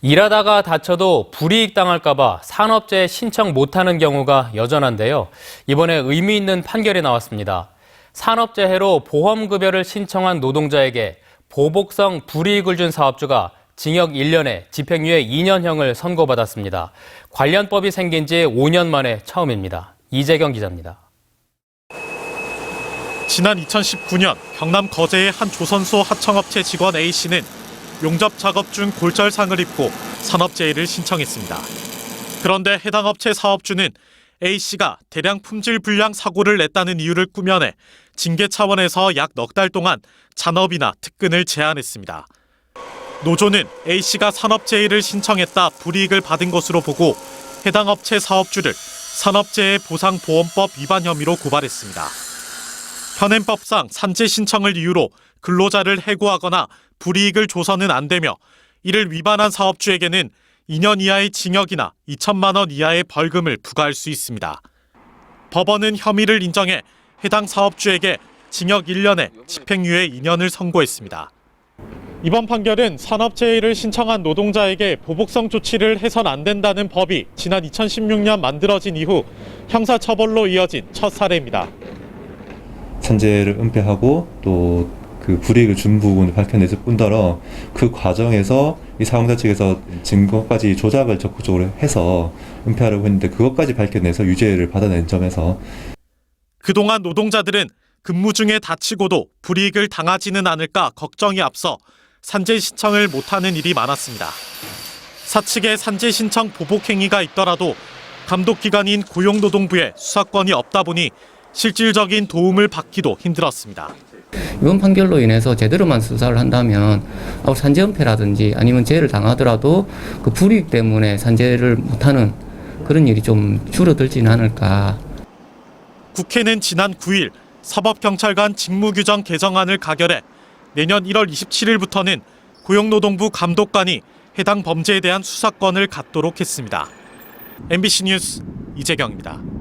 일하다가 다쳐도 불이익 당할까봐 산업재해 신청 못하는 경우가 여전한데요. 이번에 의미 있는 판결이 나왔습니다. 산업재해로 보험급여를 신청한 노동자에게 보복성 불이익을 준 사업주가 징역 1년에 집행유예 2년형을 선고받았습니다. 관련 법이 생긴 지 5년 만에 처음입니다. 이재경 기자입니다. 지난 2019년 경남 거제의 한 조선소 하청업체 직원 A씨는 용접 작업 중 골절상을 입고 산업재해를 신청했습니다. 그런데 해당 업체 사업주는 A씨가 대량 품질 불량 사고를 냈다는 이유를 꾸며내 징계 차원에서 약 넉 달 동안 잔업이나 특근을 제한했습니다. 노조는 A씨가 산업재해를 신청했다 불이익을 받은 것으로 보고 해당 업체 사업주를 산업재해 보상보험법 위반 혐의로 고발했습니다. 현행법상 산재 신청을 이유로 근로자를 해고하거나 불이익을 줘서는 안 되며 이를 위반한 사업주에게는 2년 이하의 징역이나 2천만 원 이하의 벌금을 부과할 수 있습니다. 법원은 혐의를 인정해 해당 사업주에게 징역 1년에 집행유예 2년을 선고했습니다. 이번 판결은 산업재해를 신청한 노동자에게 보복성 조치를 해선 안 된다는 법이 지난 2016년 만들어진 이후 형사처벌로 이어진 첫 사례입니다. 산재를 은폐하고 또 그 불이익을 준 부분을 밝혀냈을 뿐더러 그 과정에서 이 사용자 측에서 증거까지 조작을 적극적으로 해서 은폐하려고 했는데 그것까지 밝혀내서 유죄를 받아낸 점에서 그동안 노동자들은 근무 중에 다치고도 불이익을 당하지는 않을까 걱정이 앞서 산재 신청을 못하는 일이 많았습니다. 사측의 산재 신청 보복 행위가 있더라도 감독기관인 고용노동부에 수사권이 없다 보니 실질적인 도움을 받기도 힘들었습니다. 이번 판결로 인해서 제대로만 수사를 한다면 산재 은폐라든지 아니면 재해를 당하더라도 그 불이익 때문에 산재를 못하는 그런 일이 좀 줄어들지는 않을까. 국회는 지난 9일 사법경찰관 직무규정 개정안을 가결해 내년 1월 27일부터는 고용노동부 감독관이 해당 범죄에 대한 수사권을 갖도록 했습니다. MBC 뉴스 이재경입니다.